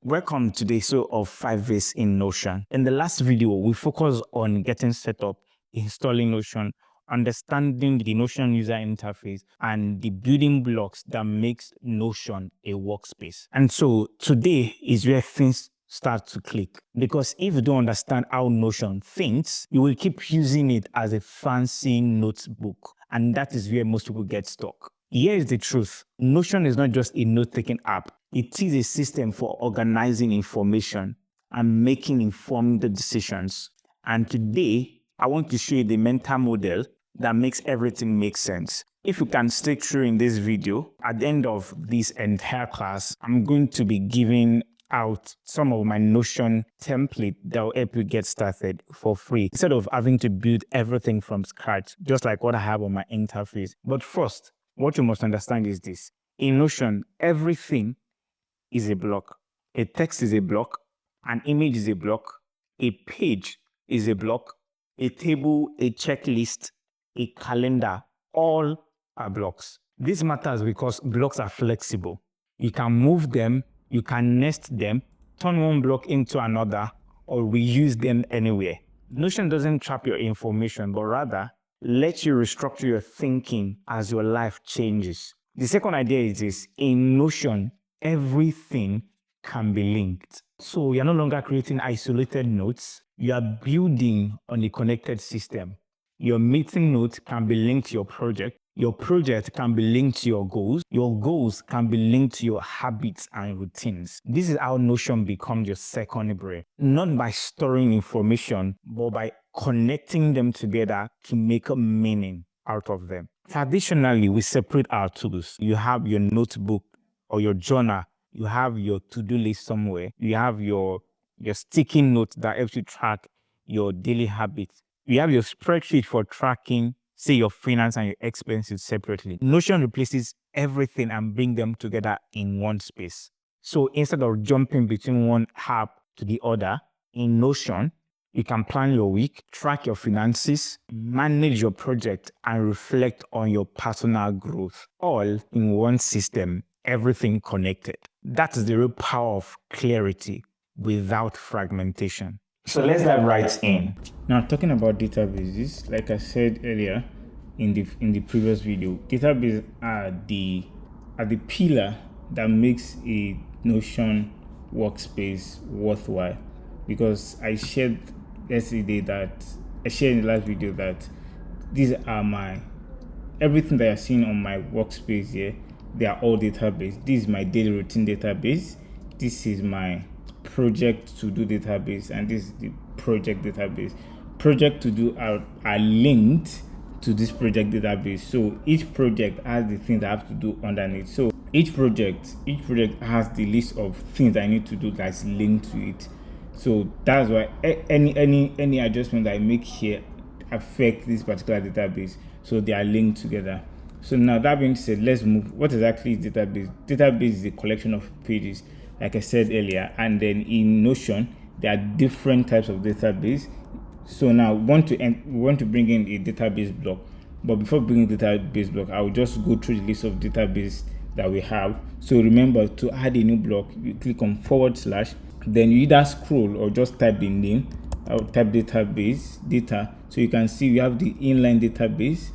Welcome to the episode of 5 ways in Notion. In the last video, we focused on getting set up, installing Notion, understanding the Notion user interface, and the building blocks that makes Notion a workspace. And so today is where things start to click. Because if you don't understand how Notion thinks, you will keep using it as a fancy notebook. And that is where most people get stuck. Here is the truth. Notion is not just a note-taking app. It is a system for organizing information and making informed decisions. And today, I want to show you the mental model that makes everything make sense. If you can stay through in this video, at the end of this entire class, I'm going to be giving out some of my Notion template that will help you get started for free instead of having to build everything from scratch, just like what I have on my interface. But first, what you must understand is this. In Notion, everything is a block. A text is a block, an image is a block, a page is a block, a table, a checklist, a calendar, all are blocks. This matters because blocks are flexible. You can move them, you can nest them, turn one block into another, or reuse them anywhere. Notion doesn't trap your information, but rather let you restructure your thinking as your life changes. The second idea is this: in Notion, everything can be linked. So you're no longer creating isolated notes, you are building on a connected system. Your meeting note can be linked to your project can be linked to your goals can be linked to your habits and routines. This is how Notion becomes your second brain, not by storing information, but by connecting them together to make a meaning out of them. Traditionally, we separate our tools. You have your notebook or your journal, you have your to-do list somewhere, you have your sticky note that helps you track your daily habits. You have your spreadsheet for tracking, say, your finance and your expenses separately. Notion replaces everything and brings them together in one space. So instead of jumping between one app to the other, in Notion, you can plan your week, track your finances, manage your project, and reflect on your personal growth, all in one system, everything connected. That is the real power of clarity without fragmentation. So let's dive right in. Now, talking about databases, like I said earlier in the previous video, databases are the pillar that makes a Notion workspace worthwhile. Because I shared in the last video that these are everything that you're seeing on my workspace here. They are all database. This is my daily routine database. This is my project to do database, and this is the project database. Project to do are linked to this project database. So each project has the things I have to do underneath. So each project has the list of things I need to do that's linked to it. So that's why any adjustment that I make here affect this particular database. So they are linked together. So now, that being said, let's move. What exactly is database? Database is a collection of pages, like I said earlier. And then in Notion, there are different types of database. So now we want to bring in a database block. But before bringing database block, I will just go through the list of database that we have. So remember, to add a new block, you click on /, then you either scroll or just type the name. I'll type database data. So you can see we have the inline database.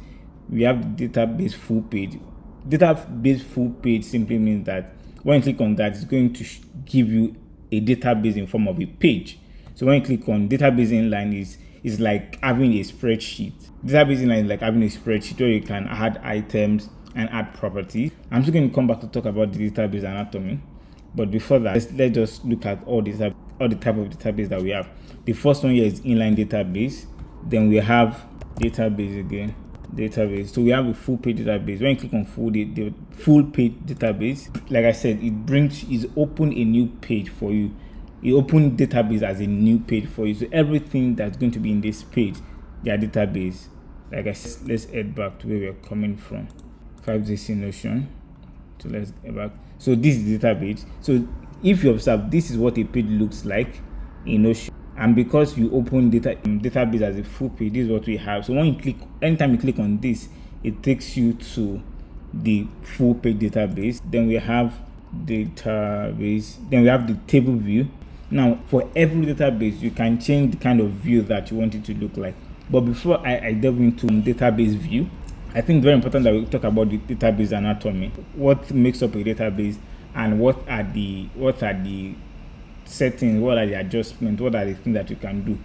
We have the database full page. Database full page simply means that when you click on that, it's going to give you a database in form of a page. So when you click on database inline, is like having a spreadsheet. Database inline is like having a spreadsheet where you can add items and add properties. I'm just going to come back to talk about the database anatomy. But before that, let's just look at all the type of database that we have. The first one here is inline database. Then we have database again. Database. So we have a full page database. When you click on the full page database, like I said, it open a new page for you. It open database as a new page for you. So everything that's going to be in this page, their database. Like I said, let's head back to where we're coming from. 5 days in Notion. So let's get back. So this is the database. So if you observe, this is what a page looks like in Notion. And because you open database as a full page, this is what we have. So anytime you click on this, it takes you to the full page database. Then we have database. Then we have the table view. Now for every database, you can change the kind of view that you want it to look like. But before I delve into database view, I think it's very important that we talk about the database anatomy. What makes up a database, and what are the settings, what are the adjustments, what are the things that you can do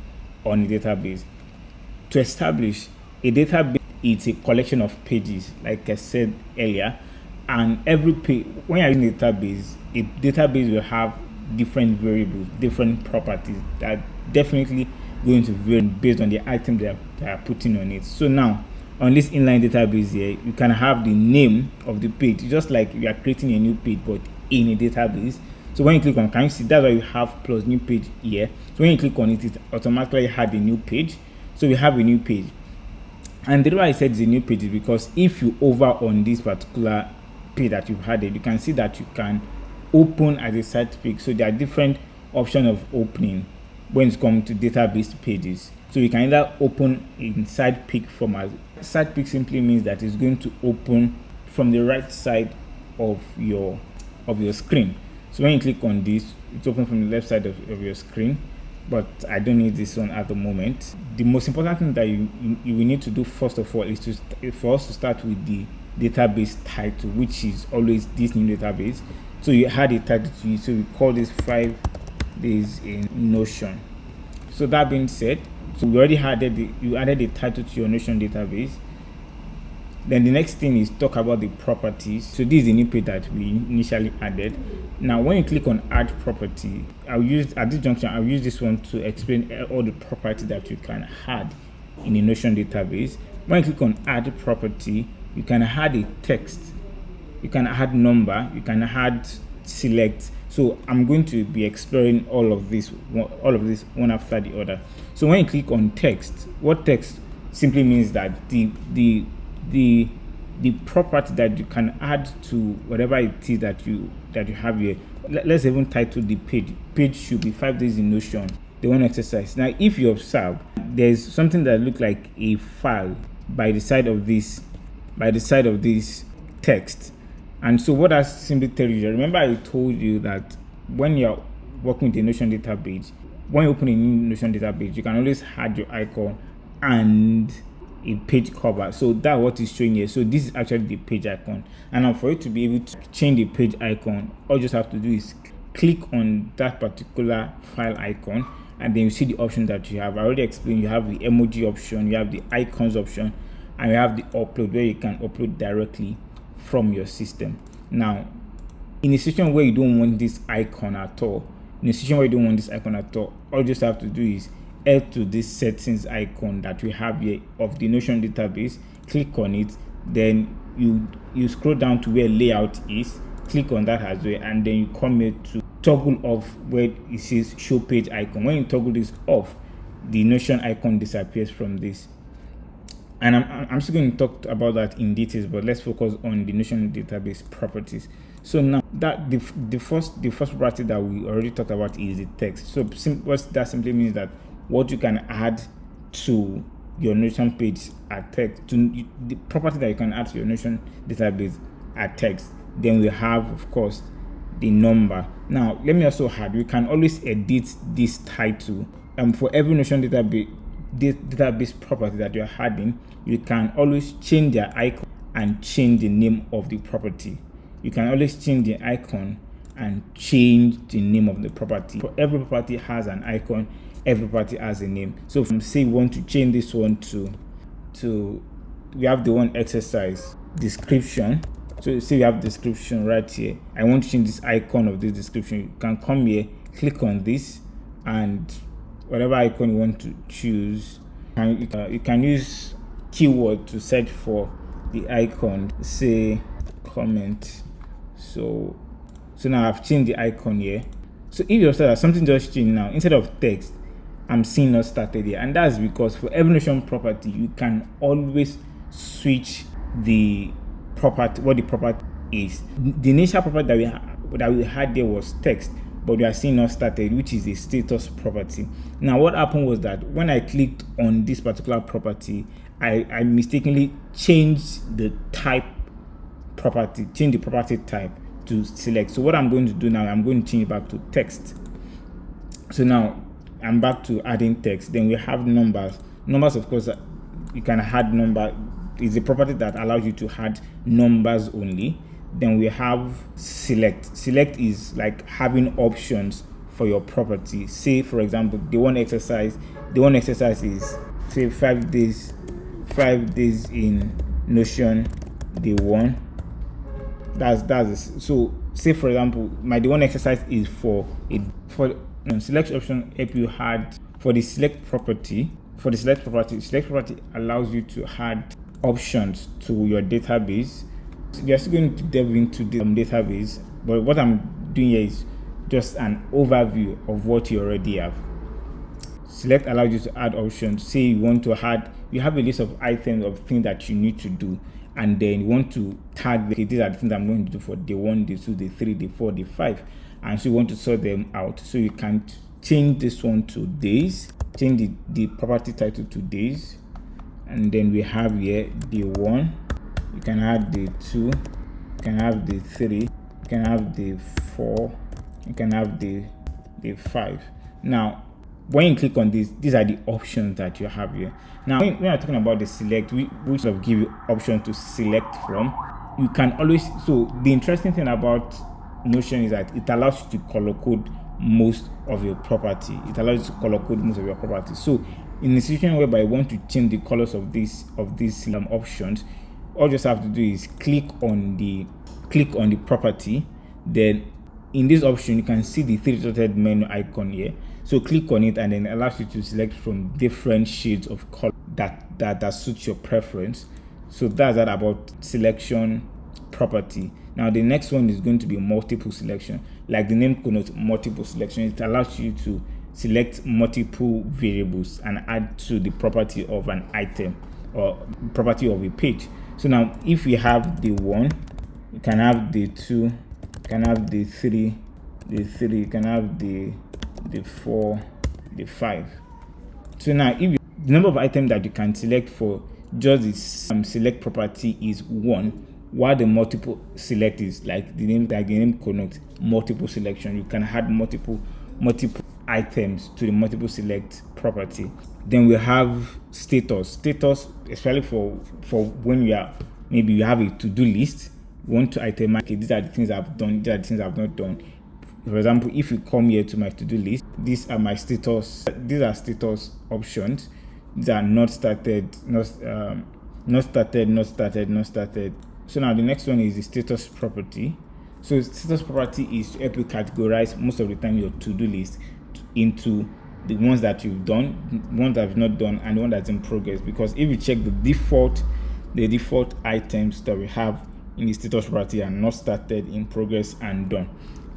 on a database. To establish a database, it's a collection of pages, like I said earlier, and every page, when you're using a database will have different variables, different properties that definitely going to vary based on the item they are putting on it. So now on this inline database here, you can have the name of the page, just like you are creating a new page but in a database. So when you click on, can you see that's why you have plus new page here? So when you click on it, it automatically had a new page. So we have a new page. And the reason why I said it's a new page is because if you hover on this particular page that you've added, you can see that you can open as a side pick. So there are different options of opening when it comes to database pages. So you can either open in side pick format. Side pick simply means that it's going to open from the right side of your screen. So when you click on this, it's open from the left side of your screen, but I don't need this one at the moment. The most important thing that you will need to do first of all is for us to start with the database title, which is always this new database. So you add a title to it. So we call this 5 days in Notion. So that being said, so we already you added the title to your Notion database. Then the next thing is talk about the properties. So this is the new page that we initially added. Now when you click on add property, at this junction I'll use this one to explain all the properties that you can add in a Notion database. When you click on add property, you can add a text, you can add number, you can add select. So I'm going to be exploring all of this one after the other. So when you click on text, what text simply means that the property that you can add to whatever it is that you have here. Let's even title the page should be 5 days in Notion, the one exercise. Now if you observe, there's something that looks like a file by the side of this text. And so what that simply tells you, remember I told you that when you're working with a Notion database, when you open a new Notion database, you can always add your icon and a page cover. So that's what is showing here. So this is actually the page icon. And now for you to be able to change the page icon, all you just have to do is click on that particular file icon, and then you see the options that you have. I already explained. You have the emoji option, you have the icons option, and you have the upload, where you can upload directly from your system. Now in a situation where you don't want this icon at all, all you just have to do is head to this settings icon that we have here of the Notion database, click on it, then you scroll down to where layout is, click on that as well, and then you come here to toggle off where it says show page icon. When you toggle this off, the Notion icon disappears from this. And I'm still going to talk about that in details, but let's focus on the Notion database properties. So now that the first property that we already talked about is the text. So what that simply means that what you can add to your Notion page are text. To the property that you can add to your Notion database are text. Then we have, of course, the number. Now let me also add, we can always edit this title. For every Notion database property that you're adding, you can always change the icon and change the name of the property. You can always change the icon and change the name of the property. For every property has an icon, every property has a name. So if say we want to change this one to we have the one exercise description. So say we have description right here. I want to change this icon of this description. You can come here, click on this, and whatever icon you want to choose, you can use keyword to search for the icon, say comment. So now I've changed the icon here. So if you observe that something just changed now, instead of text, I'm seeing not started here, and that's because for every Notion property you can always switch the property, what the property is. The initial property that we had there was text, but we are seeing not started, which is a status property. Now what happened was that when I clicked on this particular property, I mistakenly changed the type property, changed the property type to select. So what I'm going to do now, I'm going to change it back to text. So now I'm back to adding text. Then we have numbers. Numbers, of course, you can add number. Is a property that allows you to add numbers only. Then we have select. Select is like having options for your property. Say, for example, the one exercise is say 5 days in Notion day 1. That's so. Say, for example, the one exercise is for select option help you add for the select property. For the select property allows you to add options to your database. We are still going to delve into the database, but what I'm doing here is just an overview of what you already have. Select allows you to add options. Say you want to add, you have a list of items of things that you need to do, and then you want to tag these are the things I'm going to do for day 1, day 2, day 3, day 4, day 5, and so you want to sort them out. So you can change this one to days, change the property title to days, and then we have here day 1. You can add day 2, you can have day 3, you can have day 4, you can have day 5. Now when you click on this, these are the options that you have here. Now when we're talking about the select, which will give you options to select from, you can always, so the interesting thing about Notion is that it allows you to color code most of your property. So in a situation whereby you want to change the colors of these options, all you just have to do is click on the property. Then in this option you can see the 3-dotted menu icon here. So click on it, and then it allows you to select from different shades of color that suits your preference. So that's that about selection property. Now the next one is going to be multiple selection. Like the name connotes, multiple selection. It allows you to select multiple variables and add to the property of an item or property of a page. So now if we have the 1, you can have the 2, you can have the 3, you can have the 4, the 5. So now if the number of items that you can select for just this select property is 1, while the multiple select is like the name connotes multiple selection. You can add multiple items to the multiple select property. Then we have status, especially for when you are, maybe you have a to-do list, you want to itemize, okay, these are the things I've done, these are the things I've not done. For example, if you come here to my to-do list, these are my status. These are status options. These are not started, not started. So now the next one is the status property. So status property is to help you categorize most of the time your to-do list into the ones that you've done, ones that you've not done, and the one that's in progress. Because if you check the default items that we have in the status property are not started, in progress, and done.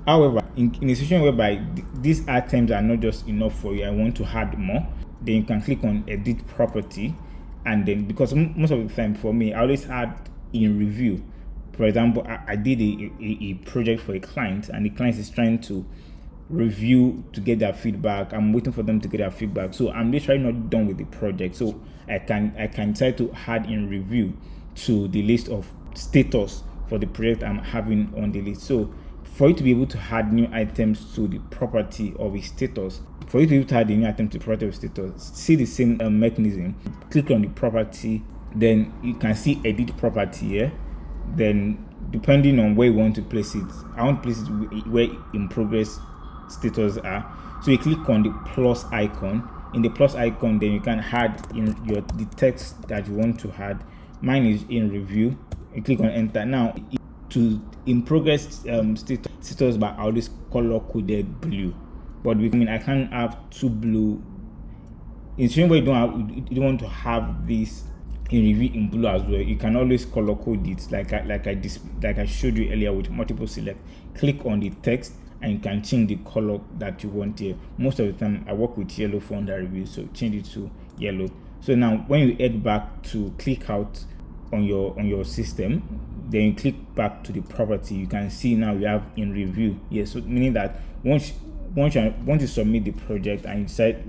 However, in a situation whereby these items are not just enough for you, I want to add more, then you can click on edit property, and then, because most of the time for me, I always add in review. For example, I did a project for a client, and the client is trying to review to get their feedback. I'm waiting for them to get their feedback, so I'm literally not done with the project. So I can try to add in review to the list of status for the project I'm having on the list. So for you to be able to add new items to the property of a status, for you to be able to add a new item to the property of status, see the same mechanism. Click on the property, then you can see edit property here. Then depending on where you want to place it, I want to place it where in progress status are. So you click on the plus icon. In the plus icon, then you can add in the text that you want to add. Mine is in review. You click on enter. Now to in progress status bar, I always color coded blue, but I can't have two blue. In situation where you don't want to have this in review in blue as well, you can always color code it like I showed you earlier with multiple select. Click on the text and you can change the color that you want here. Most of the time I work with yellow for under review, so change it to yellow. So now when you head back to click out on your system, then you click back to the property, you can see now we have in review. Yes, so meaning that once you submit the project and you decide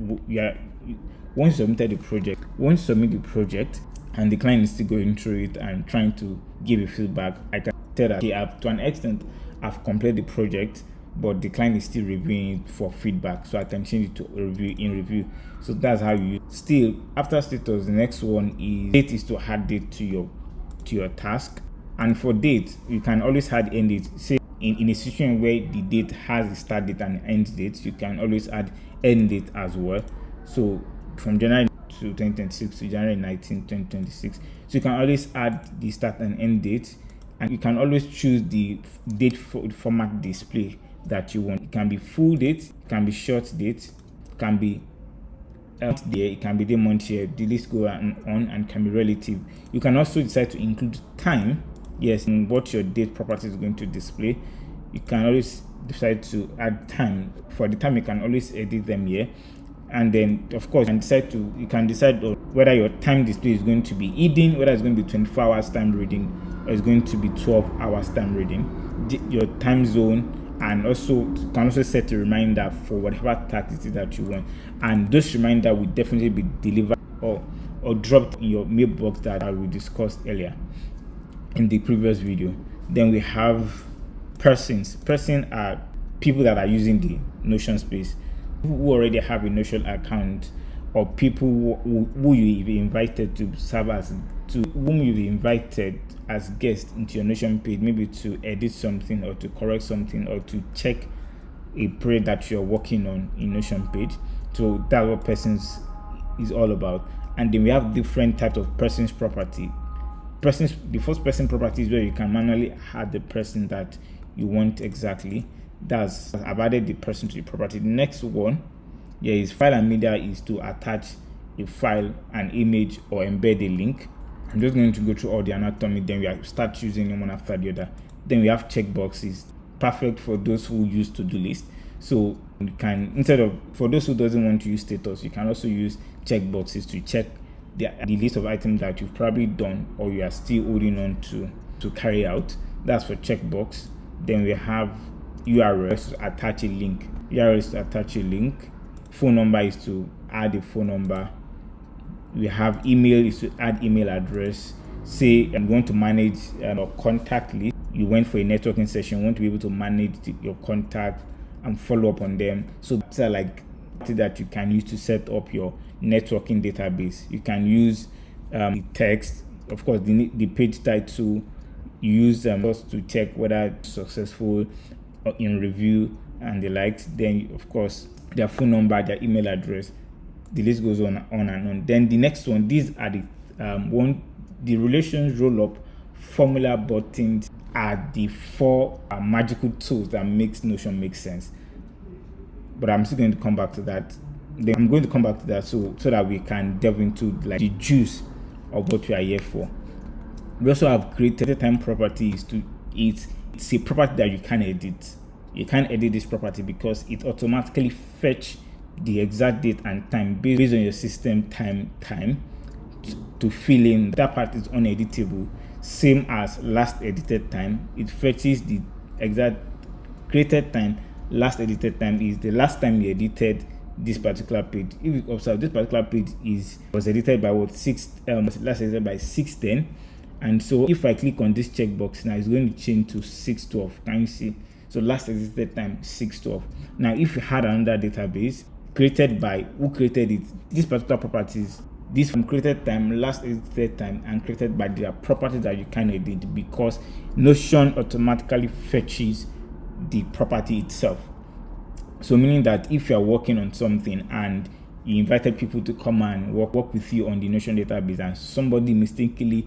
once you submit the project and the client is still going through it and trying to give you feedback, I can tell that to an extent I've completed the project, but the client is still reviewing it for feedback, so I can change it to review. So that's how you use. Still, after status, the next one is date, is to add date to your task. And for date, you can always add end date. Say in a situation where the date has a start date and end date, you can always add end date as well. So from January to 2026 to January 19, 2026. So you can always add the start and end date, and you can always choose the date format display that you want. It can be full date, it can be short date, it can be there, it can be the month year, the list go on, and can be relative. You can also decide to include time, yes, in what your date property is going to display. You can always decide to add time. For the time, you can always edit them here. And then, of course, you can decide whether your time display is going to be hidden, whether it's going to be 24 hours time reading, or it's going to be 12 hours time reading, your time zone, and also you can also set a reminder for whatever task it is that you want. And those reminder will definitely be delivered or dropped in your mailbox that we discussed earlier in the previous video. Then we have persons. Persons are people that are using the Notion space, who already have a Notion account, or people who you've invited to serve as, to whom you've invited as guests into your Notion page, maybe to edit something or to correct something or to check a project that you're working on in Notion page. So that's what persons is all about. And then we have different types of persons property. Persons, the first person property is where you can manually add the person that you want exactly. That's, I've added the person to the property. The next one, is file and media, is to attach a file, an image, or embed a link. I'm just going to go through all the anatomy, then we start using them one after the other. Then we have checkboxes, perfect for those who use to-do list. So you can, instead of, for those who doesn't want to use status, you can also use checkboxes to check the list of items that you've probably done or you are still holding on to carry out. That's for checkbox. Then we have URLs to attach a link. URLs to attach a link. Phone number is to add a phone number. We have email, is to add email address. Say I'm going to manage a contact list. You went for a networking session, you want to be able to manage your contact and follow up on them. So that's like that you can use to set up your networking database. You can use text, of course, the page title. You use just to check whether it's successful or in review and the likes. Then, of course, their phone number, their email address. The list goes on and on. Then the next one, these are the relations roll-up formula buttons are the four magical tools that makes Notion make sense. But I'm still going to come back to that. Then I'm going to come back to that so that we can delve into like the juice of what we are here for. We also have created time properties. It's a property that you can edit. You can't edit this property because it automatically fetch the exact date and time based on your system time to fill in. That part is uneditable, same as last edited time. It fetches the exact created time. Last edited time is the last time you edited this particular page. If you observe, this particular page was edited by last edited by 6:10, and so if I click on this checkbox now, it's going to change to 6:12. Can you see? So last edited time 6:12. Now if you had another database created by who created it, this particular properties, this from created time, last edited time, and created by their properties that you can edit, because Notion automatically fetches the property itself. So meaning that if you are working on something and you invited people to come and work with you on the Notion database, and somebody mistakenly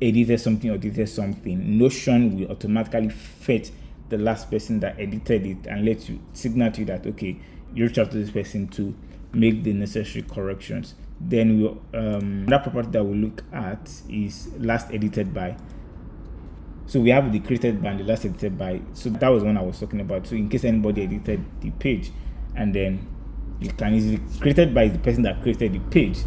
edited something or deleted something, Notion will automatically fetch the last person that edited it and let you signal to you that okay, you reach out to this person to make the necessary corrections. Then that property that we look at is last edited by. So we have the created by and the last edited by. So that was one I was talking about. So in case anybody edited the page, and then you can easily, created by the person that created the page,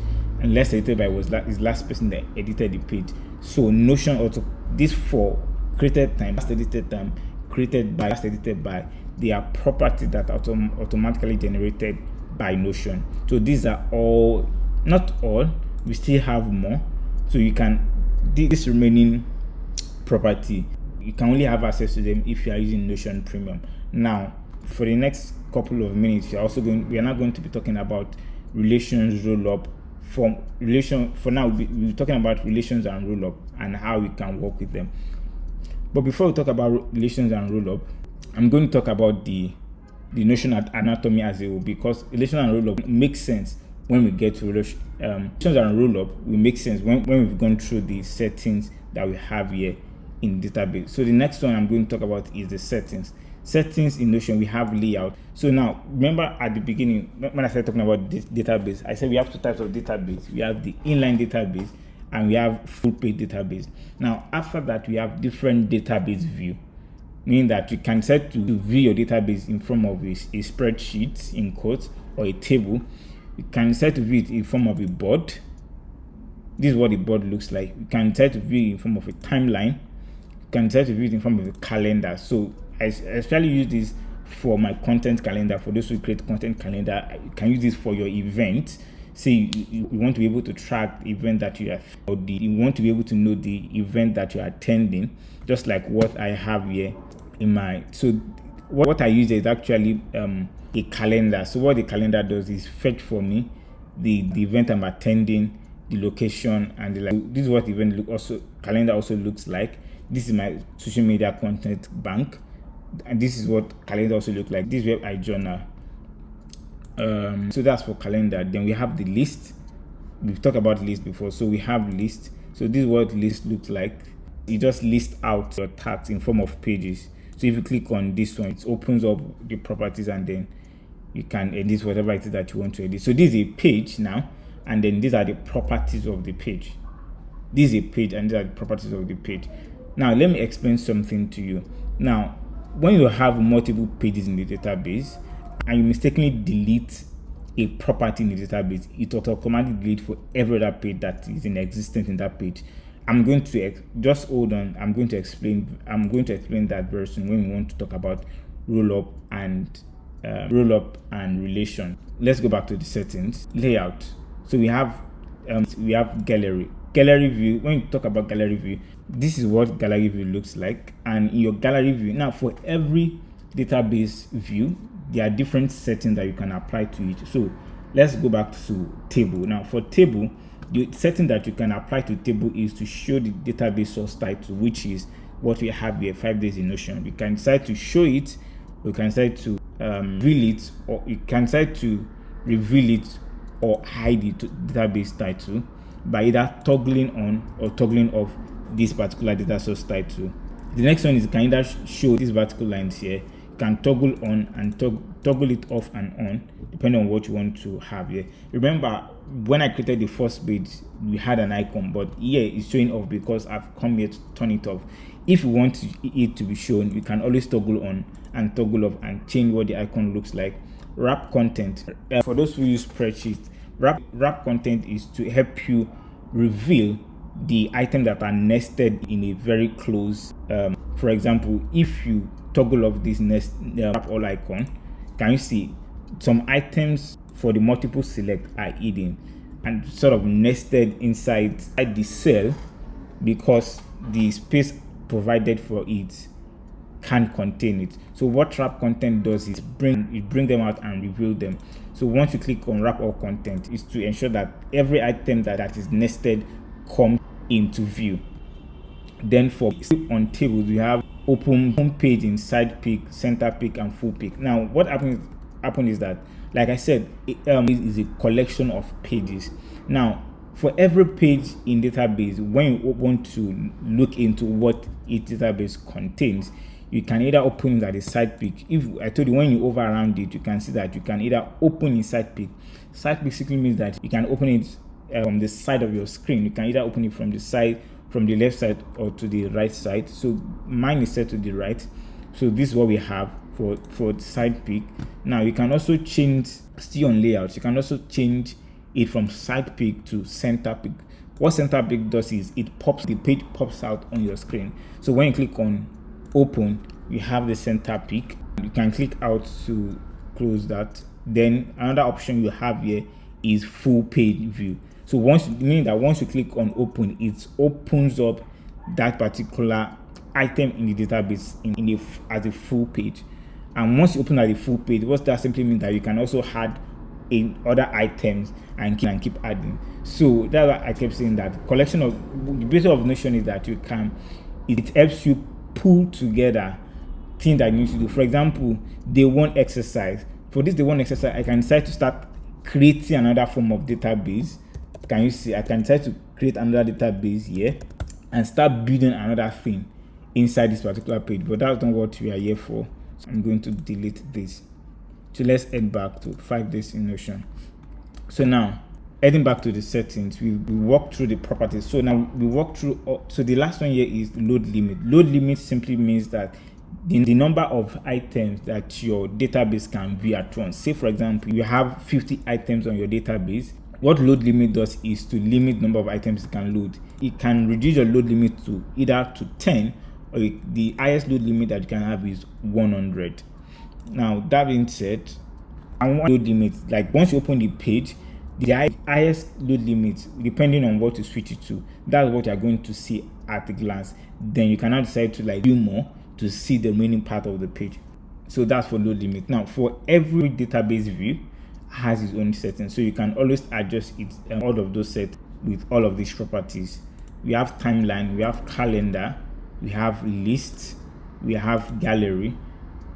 and last edited by was is last person that edited the page. So Notion also, this for created time, last edited time, created by, last edited by, they are properties that are automatically generated by Notion. So these are all, not all, we still have more. So you can, this remaining property, you can only have access to them if you are using Notion Premium. Now, for the next couple of minutes, we are not going to be talking about relations rollup. For now, we'll be talking about relations and rollup and how we can work with them. But before we talk about relations and rollup, I'm going to talk about the Notion anatomy as a whole, because relation and rollup makes sense when we get to relations and rollup. Will make sense when we've gone through the settings that we have here in database. So the next one I'm going to talk about is the settings. Settings in Notion, we have layout. So now, remember at the beginning when I started talking about this database, I said we have two types of database. We have the inline database and we have full page database. Now, after that, we have different database view, meaning that you can set to view your database in form of a spreadsheet in quotes or a table. You can set to view it in form of a board. This is what the board looks like. You can set to view it in form of a timeline. You can set to view it in form of a calendar. So I especially use this for my content calendar. For those who create content calendar, you can use this for your event. Say you want to be able to track the event that you are, you want to be able to know the event that you are attending, just like what I have here in my. So what I use is actually a calendar. So what the calendar does is fetch for me the event I'm attending, the location, and this is what the event calendar also looks like. This is my social media content bank, and this is what calendar also looks like. This is where I journal. So that's for calendar. Then we have the list. We've talked about list before, so we have list. So this is what list looks like. You just list out your tags in form of pages. So if you click on this one, it opens up the properties, and then you can edit whatever it is that you want to edit. So this is a page now, and then these are the properties of the page. This is a page, and these are the properties of the page. Now let me explain something to you. Now, when you have multiple pages in the database and you mistakenly delete a property in the database, it will automatically delete for every other page that is in existence in that page. I'm going to just hold on. I'm going to explain that very soon when we want to talk about rollup and relation. Let's go back to the settings. Layout. So we have gallery view. When you talk about gallery view, this is what gallery view looks like. And in your gallery view, now for every database view, there are different settings that you can apply to it. So let's go back to table. Now for table, the setting that you can apply to table is to show the database source title, which is what we have here, 5 days in Notion. You can decide to show it, you can decide to reveal it, or you can decide to reveal it or hide the database title by either toggling on or toggling off this particular data source title. The next one is you can either show these vertical lines here. You can toggle on and toggle it off and on depending on what you want to have here. Remember, when I created the first page, we had an icon, but here it's showing off because I've come here to turn it off. If you want it to be shown, you can always toggle on and toggle off and change what the icon looks like. Wrap content. For those who use spreadsheets, wrap content is to help you reveal the items that are nested in a very close. For example, if you toggle off this wrap all icon, can you see some items for the multiple select are hidden and sort of nested inside the cell because the space provided for it can't contain it. So what wrap content does is bring them out and reveal them. So once you click on wrap all content, is to ensure that every item that is nested comes into view. Then for on tables, we have open home page, inside pick, center pick, and full pick. Now what happens is that, like I said, it is a collection of pages. Now for every page in database, when you want to look into what each database contains, you can either open it at a side pick. If I told you, when you hover around it, you can see that you can either open in side pick. Side pick simply means that you can open it from the side of your screen. You can either open it from the side, from the left side, or to the right side. So mine is set to the right. So this is what we have for the side pick. Now you can also change, still on layouts, you can also change it from side pick to center pick. What center pick does is the page pops out on your screen. So when you click on open, you have the center pick. You can click out to close that. Then another option you have here is full page view. So meaning that once you click on open, it opens up that particular item in the database as a full page. And once you open at the full page, what that simply means that you can also add in other items and keep adding. So that's why I kept saying that collection of the beauty of Notion is that it helps you pull together things that you need to do. For example, day one exercise. For this day one exercise, I can decide to start creating another form of database. Can you see? I can decide to create another database here and start building another thing inside this particular page. But that's not what we are here for. So I'm going to delete this. So let's head back to 5 days in Notion. So now, heading back to the settings, we walk through the properties. So now we walk through. So the last one here is load limit. Load limit simply means that the number of items that your database can view at once. Say for example, you have 50 items on your database. What load limit does is to limit the number of items it can load. It can reduce your load limit to either to 10, or the highest load limit that you can have is 100. Now that being said, and one load limit, like once you open the page, the highest load limit, depending on what you switch it to, that's what you're going to see at a glance. Then you can now decide to like do more to see the remaining part of the page. So that's for load limit. Now for every database view has its own settings, so you can always adjust it, all of those sets with all of these properties. We have timeline, we have calendar, we have list, we have gallery.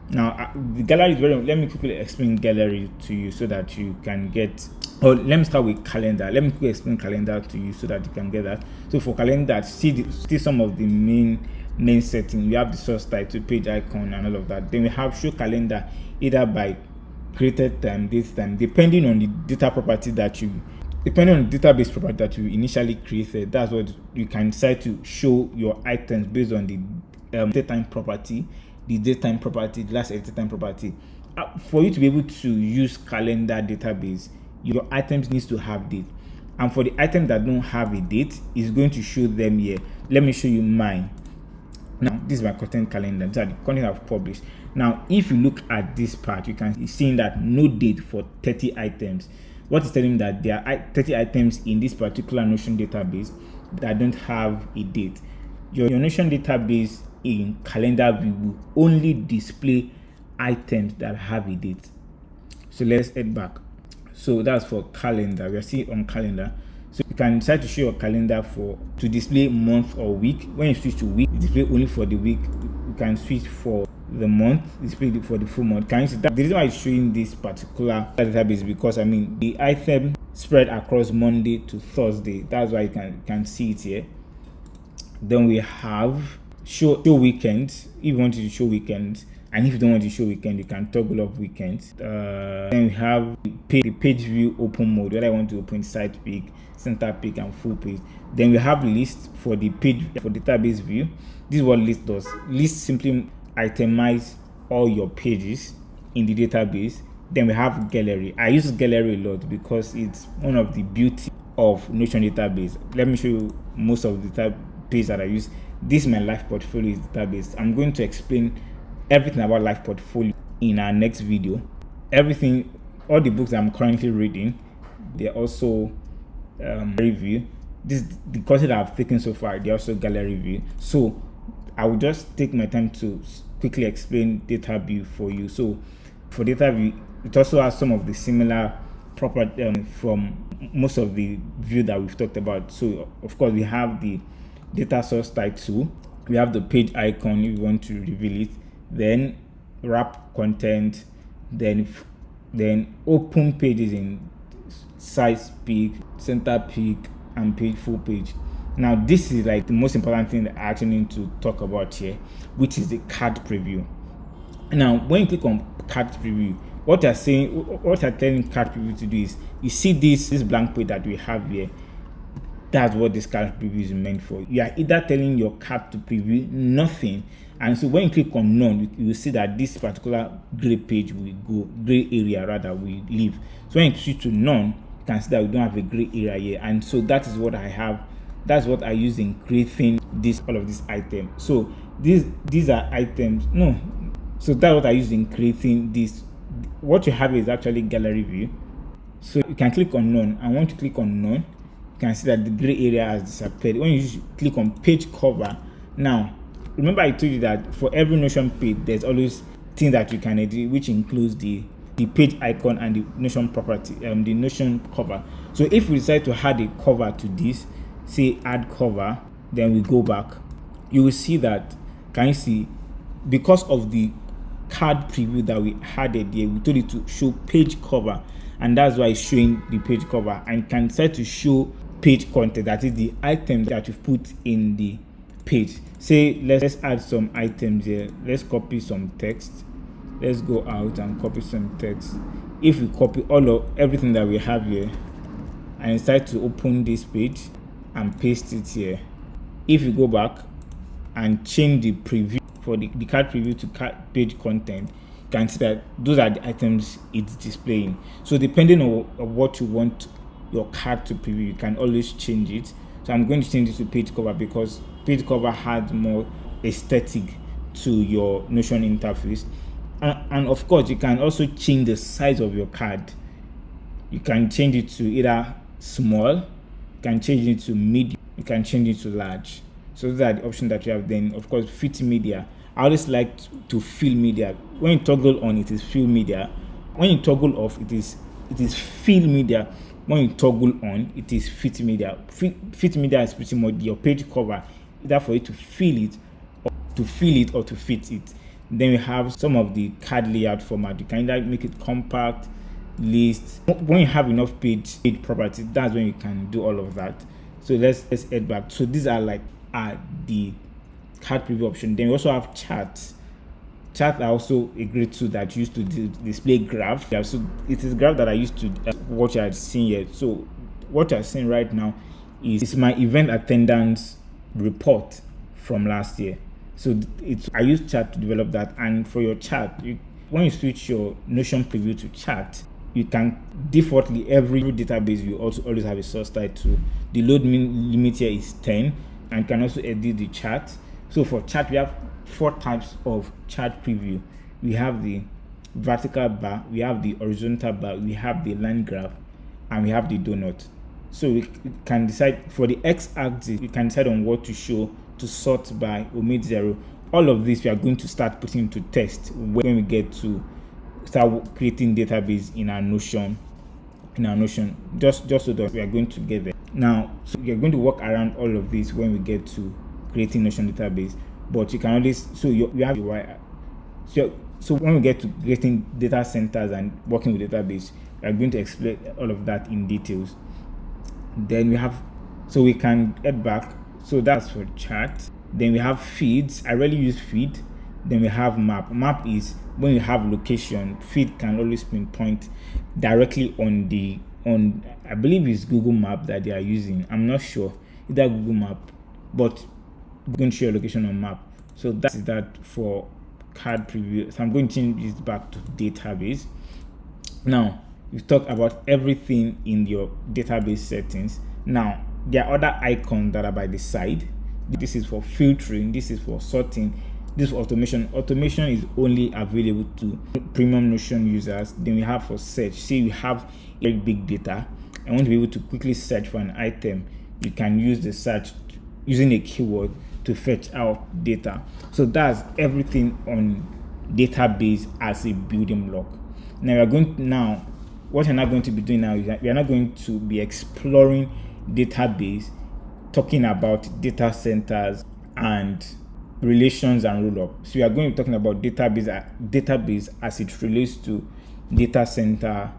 Now the gallery is let me quickly explain gallery to you so that you can get, or let me start with calendar. Let me quickly explain calendar to you so that you can get that. So for calendar, see some of the main settings. We have the source title, page icon, and all of that. Then we have show calendar either by created time, date time, depending on the data property depending on the database property that you initially created. That's what you can decide to show your items based on the datetime property, the datetime property, the last edited time property. For you to be able to use calendar database, your items needs to have date. And for the items that don't have a date, it's going to show them here. Let me show you mine. Now, this is my content calendar. These are the content I've published. Now, if you look at this part, you can see that no date for 30 items. What is telling me that there are 30 items in this particular Notion database that don't have a date. Your Notion database in calendar view will only display items that have a date. So let's head back. So that's for calendar. We are seeing on calendar. So you can decide to show your calendar to display month or week. When you switch to week, it display only for the week. You can switch for the month, display it for the full month. Can you see that? The reason why it's showing this particular database is because the item spread across Monday to Thursday. That's why you can see it here. Then we have show weekends. If you want to show weekends, and if you don't want to show weekend, you can toggle off weekends. Then we have the page view open mode, whether I want to open side pick, center pick, and full page. Then we have list for the page for database view. This is what list does. List simply itemize all your pages in the database. Then we have gallery. I use gallery a lot because it's one of the beauty of Notion database. Let me show you most of the database that I use. This is my life portfolio database. I'm going to explain everything about life portfolio in our next video. Everything, all the books I'm currently reading, they're also review. The courses that I've taken so far, they're also gallery view. So I will just take my time to quickly explain data view for you. So for data view, it also has some of the similar property from most of the view that we've talked about. So of course we have the data source title, we have the page icon if you want to reveal it, then wrap content, then open pages in size pick, center pick, and page full page. Now this is like the most important thing that I actually need to talk about here, which is the card preview. Now when you click on card preview, what you're telling card preview to do is, you see this blank page that we have here. That's what this card preview is meant for. You are either telling your card to preview nothing, and so when you click on none, you will see that this particular gray page will go, gray area rather will leave. So when you switch to none, you can see that we don't have a gray area here, and so that is what I have. That's what I use in creating all of these items. So these are items. No, so that's what I use in creating this. What you have is actually gallery view. So you can click on none, and once you click on none, you can see that the gray area has disappeared. When you click on page cover, now remember I told you that for every Notion page, there's always things that you can edit, which includes the page icon and the Notion property, the Notion cover. So if we decide to add a cover to this, say add cover, then we go back, you will see that, can you see, because of the card preview that we added here, we told it to show page cover, and that's why it's showing the page cover. And can decide to show page content, that is the items that you've put in the page. Say let's add some items here. Let's copy some text. Let's go out and copy some text. If we copy everything that we have here and decide to open this page and paste it here, if you go back and change the preview for the card preview to page content, you can see that those are the items it's displaying. So depending on what you want your card to preview, you can always change it. So I'm going to change it to page cover because page cover has more aesthetic to your Notion interface. And of course, you can also change the size of your card. You can change it to either small, you can change it to medium, you can change it to large. So those are the options that you have. Then of course, fit media. I always like to fill media. When you toggle on, it is fill media. When you toggle off, it is fill media. When you toggle on, it is fit media. Fit media is pretty much your page cover, either for you to fill it or to fit it. Then we have some of the card layout format. You can either make it compact, list. When you have enough page properties, that's when you can do all of that. So let's head back. So these are like the card preview option. Then we also have charts. Charts are also a great tool that used to display graph. Yeah, so it is graph that I used to what you are seeing here. So what you are seeing right now is my event attendance report from last year. So I use chart to develop that. And for your chart, when you switch your Notion preview to chart, you can defaultly every database you also always have a source title. The load limit here is 10, and you can also edit the chart. So for chart, we have 4 types of chart preview. We have the vertical bar, we have the horizontal bar, we have the line graph, and we have the donut. So we can decide for the x-axis, we can decide on what to show, to sort by, omit 0. All of this we are going to start putting into test when we get to start creating database in our Notion. Just so that we are going to get there. Now, so we are going to work around all of this when we get to creating Notion database. But you can always, so you have UI. So when we get to creating data centers and working with database, we are going to explain all of that in details. Then we have, so we can head back. So that's for chart. Then we have feeds. I rarely use feed. Then we have map. Map is when you have location. Feed can always pinpoint directly on I believe it's Google Map that they are using. I'm not sure, either Google Map, but we're going to show your location on map. So that is that for card preview. So I'm going to change this back to database. Now we've talked about everything in your database settings. Now there are other icons that are by the side. This is for filtering, this is for sorting, this is for automation. Automation is only available to premium Notion users. Then we have for search. See, you have very big data. I want to be able to quickly search for an item. You can use the search using a keyword to fetch out data. So that's everything on database as a building block. Now what we're not going to be doing now is that we are not going to be exploring database, talking about data centers and relations and rollup. So we are going to be talking about database as it relates to data center.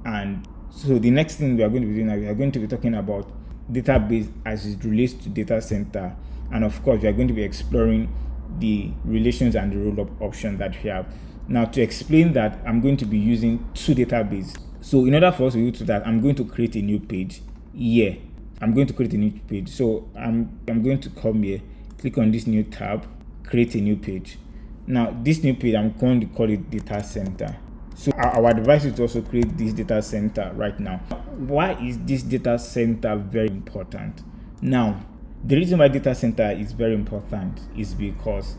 And so the next thing we are going to be doing now, we are going to be talking about database as it relates to data center. And of course, we are going to be exploring the relations and the rollup option that we have. Now, to explain that, I'm going to be using 2 databases. So in order for us to do that, I'm going to create a new page here. I'm going to create a new page. So I'm going to come here, click on this new tab, create a new page. Now this new page, I'm going to call it data center. So our advice is to also create this data center right now. Why is this data center very important? Now, the reason why data center is very important is because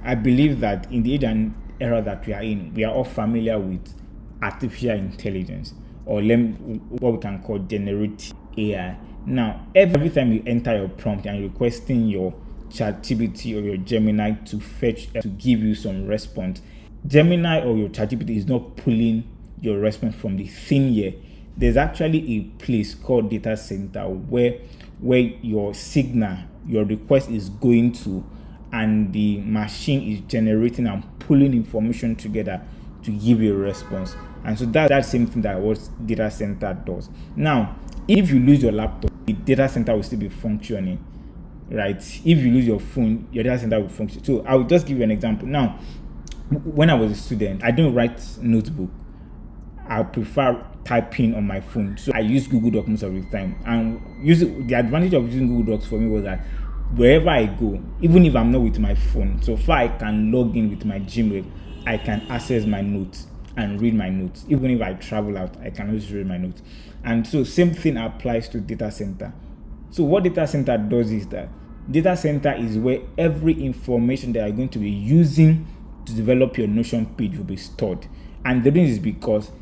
I believe that in the age and era that we are in, we are all familiar with artificial intelligence, or what we can call generative AI. Now, every time you enter your prompt and you're requesting your ChatGPT or your Gemini to fetch to give you some response. Gemini or your ChatGPT is not pulling your response from the thin air. There's actually a place called data center where your signal, your request is going to, and the machine is generating and pulling information together to give you a response. And so that's that same thing that what data center does. Now, if you lose your laptop, the data center will still be functioning, right? If you lose your phone, your data center will function. So I will just give you an example. Now, when I was a student, I didn't write notebook. I prefer typing on my phone. So I use Google Docs most of the time. And the advantage of using Google Docs for me was that wherever I go, even if I'm not with my phone, so far I can log in with my Gmail, I can access my notes and read my notes. Even if I travel out, I can always read my notes. And so same thing applies to data center. So what data center does is that data center is where every information that you're going to be using to develop your Notion page will be stored. And the reason is because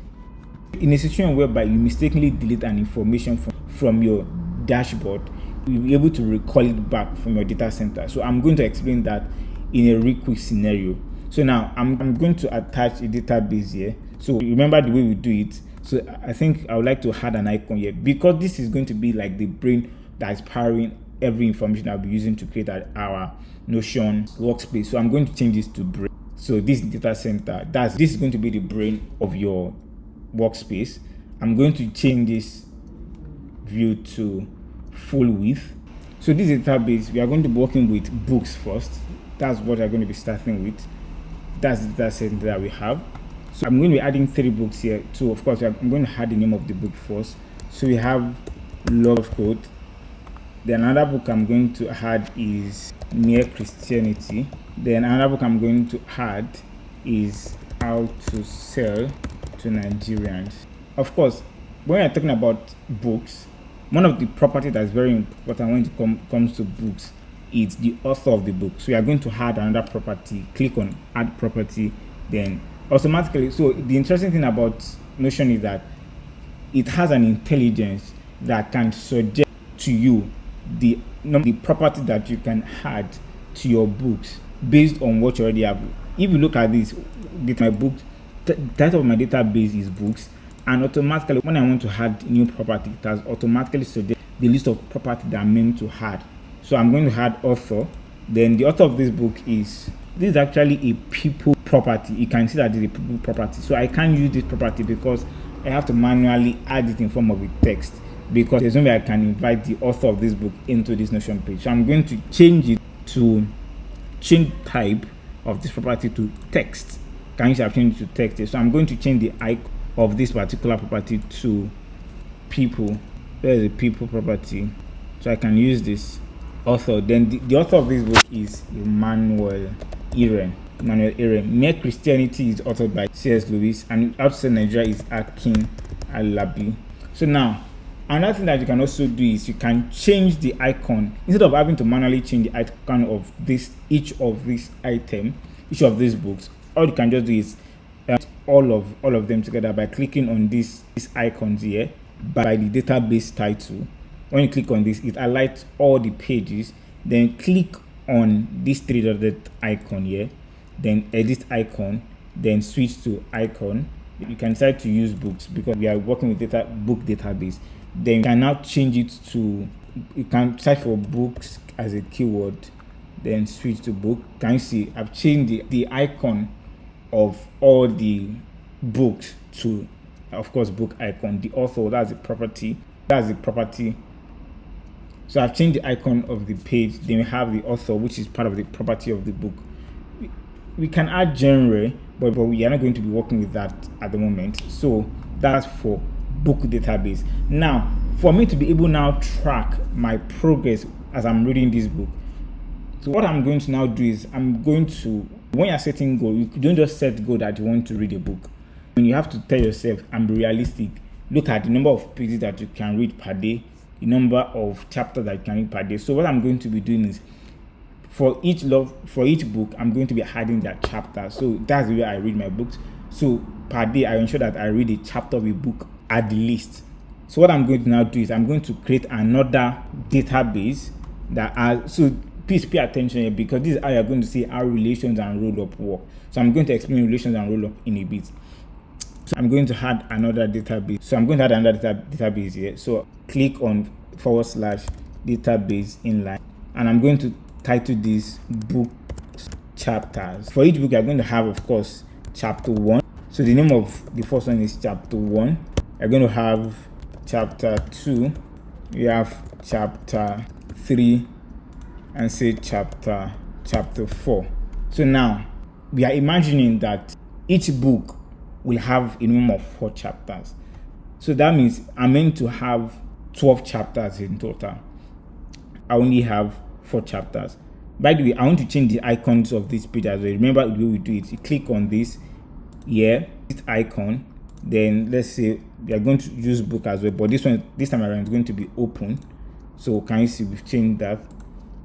in a situation whereby you mistakenly delete an information from your dashboard, you'll be able to recall it back from your data center. So I'm going to explain that in a real quick scenario. So now I'm going to attach a database here. So remember the way we do it. So I think I would like to add an icon here because this is going to be like the brain that is powering every information I'll be using to create our Notion workspace. So I'm going to change this to brain. So this data center, this is going to be the brain of your workspace. I'm going to change this view to full width. So this database, we are going to be working with books first. That's what we're going to be starting with. That's the data center that we have. So I'm going to be adding 3 books here. So of course, I'm going to add the name of the book first. So we have Love Code. Then another book I'm going to add is Mere Christianity. Then another book I'm going to add is How to Sell to Nigerians. Of course, when you're talking about books, one of the properties that's very important when it comes to books is the author of the book. So you are going to add another property, click on add property, then automatically. So the interesting thing about Notion is that it has an intelligence that can suggest to you the property that you can add to your books based on what you already have. If you look at this, my book, the title of my database is books, and automatically when I want to add new property, it has automatically suggest the list of property that I'm meant to add. So I'm going to add author. Then the author of this book this is actually a people property. You can see that it's a people property. So I can't use this property because I have to manually add it in form of a text, because there's no way I can invite the author of this book into this Notion page. So I'm going to change it to change type of this property to text. Can you see I've changed it to text here? So I'm going to change the icon of this particular property to people. There's a people property. So I can use this author. Then the author of this book is Emmanuel Eren. Mere Christianity is authored by C.S. Lewis, and Outside Nigeria is Akin Alabi. So now, another thing that you can also do is you can change the icon. Instead of having to manually change the icon of each of these books, all you can just do is all of them together by clicking on these icons here by the database title. When you click on this, it highlights all the pages. Then click on this 3-dotted icon here, then edit icon, then switch to icon. You can decide to use books because we are working with book database. Then you can now change it to, you can search for books as a keyword, then switch to book. Can you see I've changed the icon of all the books to, of course, book icon. The author, that's the property. So I've changed the icon of the page. Then we have the author, which is part of the property of the book. We can add genre, but we are not going to be working with that at the moment. So that's for book database. Now, for me to be able now track my progress as I'm reading this book, so what I'm going to now do is when you're setting goal, you don't just set goal that you want to read a book. When you have to tell yourself and be realistic, look at the number of pages that you can read per day, the number of chapters that you can read per day. So what I'm going to be doing is, for each book, I'm going to be adding that chapter. So that's the way I read my books. So per day, I ensure that I read a chapter of a book at the least. So what I'm going to now do is I'm going to create another database that so please pay attention here, because this is how you're going to see how relations and rollup work. So I'm going to explain relations and rollup in a bit. So I'm going to add another database. So I'm going to add another database here. So click on /database inline, and I'm going to title this book chapters. For each book, you're going to have, of course, chapter 1. So the name of the first one is chapter 1. You're going to have chapter 2. You have chapter 3, and say chapter 4. So now we are imagining that each book will have a minimum of 4 chapters. So that means I'm meant to have 12 chapters in total. I only have 4 chapters. By the way, I want to change the icons of this page as well. Remember the way we do it. You click on this here, this icon. Then let's say we are going to use book as well, but this time around is going to be open. So can you see we've changed that?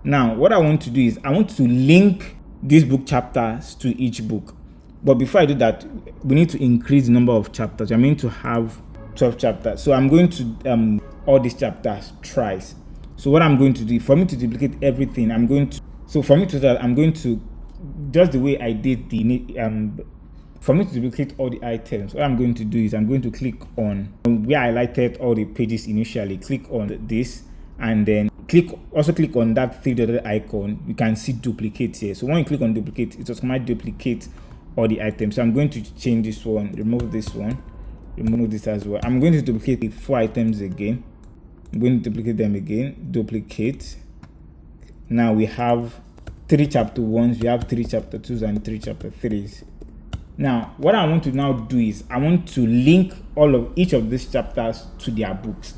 Now what I want to do is I want to link these book chapters to each book. But before I do that, we need to increase the number of chapters. I mean to have 12 chapters. So I'm going to all these chapters thrice. So what I'm going to do, for me to duplicate everything, I'm going to just the way I did for me to duplicate all the items, what I'm going to do is I'm going to click on where I highlighted all the pages initially. Click on this, and then click on that 3-dotted icon. You can see duplicate here. So when you click on duplicate, it automatically duplicate all the items. So I'm going to change this one, remove this one, remove this as well. I'm going to duplicate the 4 items again. I'm going to duplicate them again, duplicate. Now we have 3 chapter 1s, we have 3 chapter 2s, and 3 chapter 3s. Now what I want to now do is I want to link each of these chapters to their books.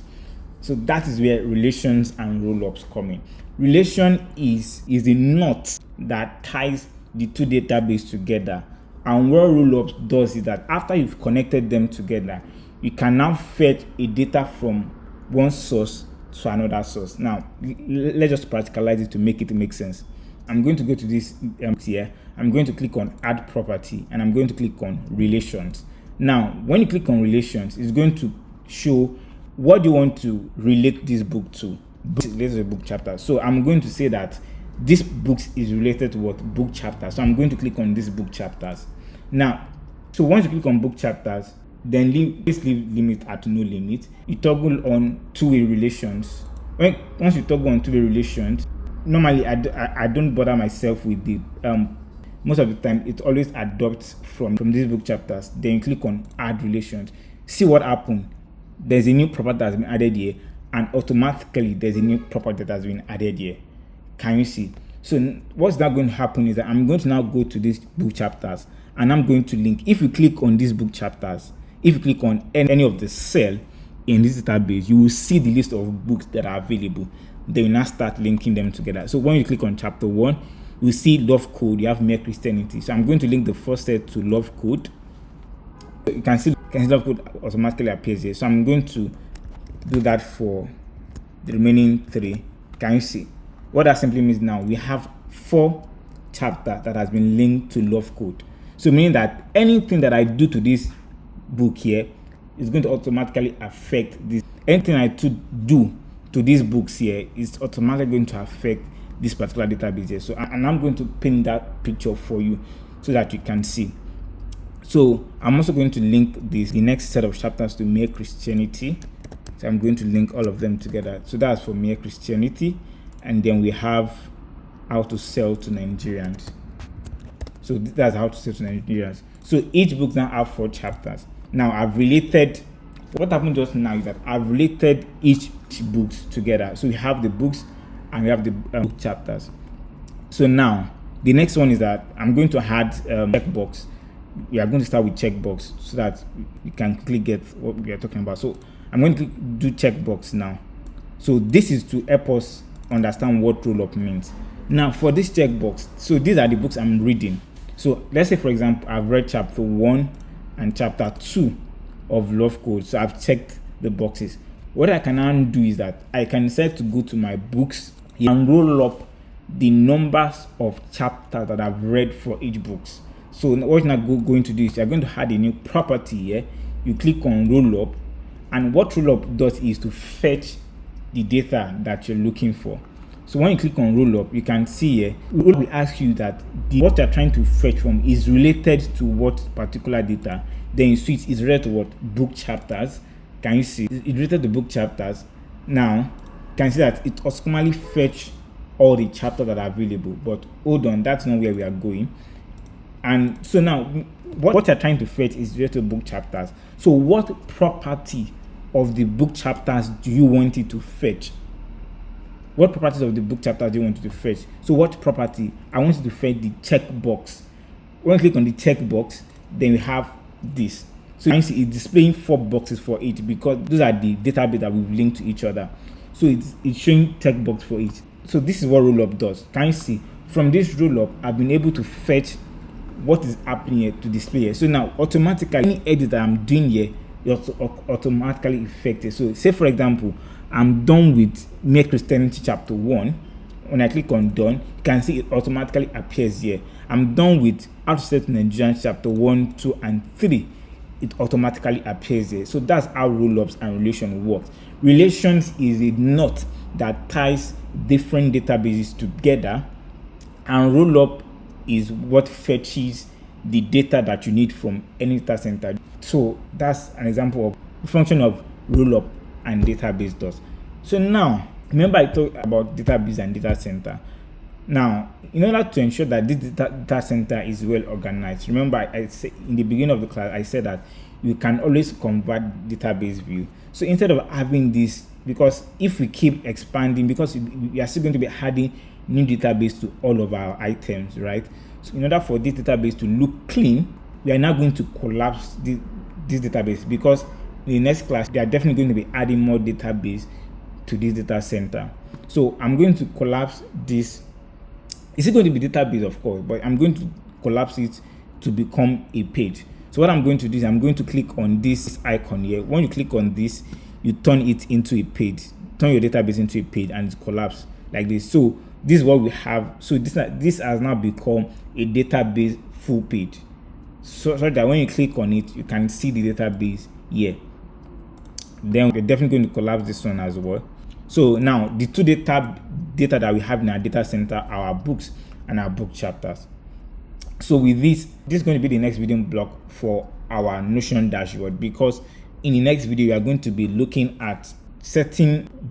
So that is where relations and rollups come in. Relation is the knot that ties the 2 databases together, and what rollups does is that after you've connected them together, you can now fetch a data from one source to another source. Now let's just practicalize it to make it make sense. I'm going to go to this here. I'm going to click on add property, and I'm going to click on relations. Now when you click on relations, it's going to show what do you want to relate this book to. This is a book chapter. So I'm going to say that this book is related to what? Book chapter. So I'm going to click on these book chapters. Now, so once you click on book chapters, then leave limit at no limit. You toggle on two-way relations. Once you toggle on two-way relations, normally I don't bother myself with the most of the time it always adopts from these book chapters. Then you click on add relations. See what happened. There's a new property that has been added here, and automatically there's a new property that has been added here. Can you see? So what's now going to happen is that I'm going to now go to these book chapters, and I'm going to link. If you click on these book chapters, if you click on any of the cell in this database, you will see the list of books that are available. Then you now start linking them together. So when you click on chapter 1, you see love code, you have mere Christianity. So I'm going to link the first set to love code. You can see love code automatically appears here. So I'm going to do that for the remaining 3. Can you see? What that simply means now, we have 4 chapters that has been linked to love code. So meaning that anything that I do to this book here is going to automatically affect this. Anything I do to these books here is automatically going to affect this particular database here. So and I'm going to paint that picture for you so that you can see. So I'm also going to link the next set of chapters to mere Christianity. So I'm going to link all of them together. So that's for mere Christianity, and then we have how to sell to Nigerians. So that's how to sell to Nigerians. So each book now have 4 chapters. Now I've related. What happened just now is that I've related each books together. So we have the books and we have the book chapters. So now the next one is that I'm going to add checkbox. We are going to start with checkbox so that we can quickly get what we are talking about. So I'm going to do checkbox now. So this is to help us understand what rollup means. Now for this checkbox, so these are the books I'm reading. So let's say, for example, I've read chapter 1 and chapter 2 of love code. So I've checked the boxes. What I can now do is that I can decide to go to my books and roll up the numbers of chapters that I've read for each books. So what you're now going to do is you're going to add a new property here. You click on rollup, and what rollup does is to fetch the data that you're looking for. So when you click on Rollup, you can see here, it will ask you that what you're trying to fetch from is related to what particular data. Then you see it is related to what? Book chapters. Can you see? It's related to book chapters. Now, you can see that it automatically fetch all the chapters that are available. But hold on, that's not where we are going. And so now, what you're trying to fetch is related to book chapters. So what property of the book chapters do you want it to fetch? What properties of the book chapter do you want it to fetch? So what property? I want you to fetch the checkbox. When you click on the checkbox, then we have this. So you see it's displaying 4 boxes for each because those are the database that we've linked to each other. So it's showing checkbox for each. So this is what Rollup does. Can you see? From this Rollup, I've been able to fetch what is happening here to display here. So now automatically any edit that I'm doing here is automatically affected. So say for example, I'm done with Mere Christianity chapter 1. When I click on done, you can see it automatically appears here. I'm done with How to Set Nigerian chapter 1, 2, and 3. It automatically appears here. So that's how rollups and relation works. Relations is a knot that ties different databases together, and rollup is what fetches the data that you need from any data center. So that's an example of the function of rollup and database does. So now, remember I talked about database and data center. Now, in order to ensure that this data center is well organized, remember I said in the beginning of the class, I said that you can always convert database view. So instead of having this, because if we keep expanding, because we are still going to be adding new database to all of our items, right? So in order for this database to look clean, we are now going to collapse this database, because in the next class, they are definitely going to be adding more database to this data center. So I'm going to collapse this. It's going to be database, of course, but I'm going to collapse it to become a page. So what I'm going to do is I'm going to click on this icon here. When you click on this, you turn it into a page. Turn your database into a page and it's collapsed like this. So this is what we have. So this has now become a database full page. So that when you click on it, you can see the database here. Then we're definitely going to collapse this one as well. So now the two data that we have in our data center are our books and our book chapters. So with this is going to be the next building block for our Notion dashboard, because in the next video we are going to be looking at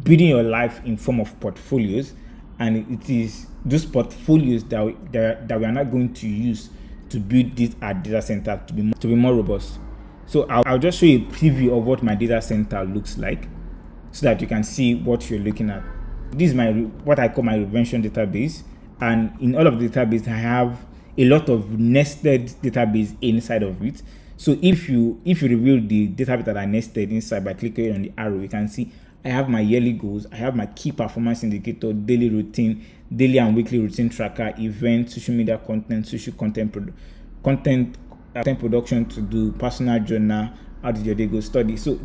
building your life in form of portfolios, and it is those portfolios that we are not going to use to build this data center to be more robust. So I'll just show you a preview of what my data center looks like, so that you can see what you're looking at. This is what I call my revention database, and in all of the database I have a lot of nested database inside of it. So if you reveal the database that are nested inside by clicking on the arrow, you can see I have my yearly goals, I have my key performance indicator, daily routine, daily and weekly routine tracker, events, social media content, social content production to do, personal journal, how did your day go, study. So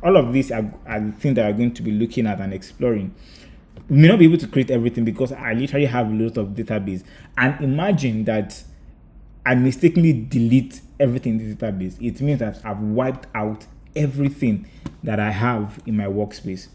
all of these are the things that I'm going to be looking at and exploring. We may not be able to create everything because I literally have a lot of database. And imagine that I mistakenly delete everything in the database. It means that I've wiped out everything that I have in my workspace.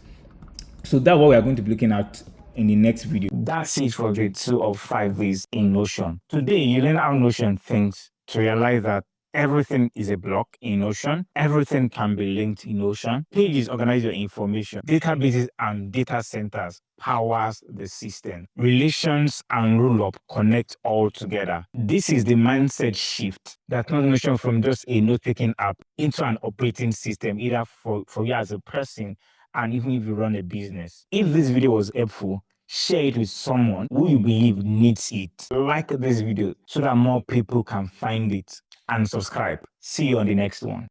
So that's what we are going to be looking at in the next video. That's it for grade 2 of 5 ways in Notion. Today, you learn how Notion thinks to realize that everything is a block in Notion. Everything can be linked in Notion. Pages organize your information. Databases and data centers powers the system. Relations and rollup connect all together. This is the mindset shift that turns Notion from just a note-taking app into an operating system, either for you as a person and even if you run a business. If this video was helpful, share it with someone who you believe needs it. Like this video so that more people can find it, and subscribe. See you on the next one.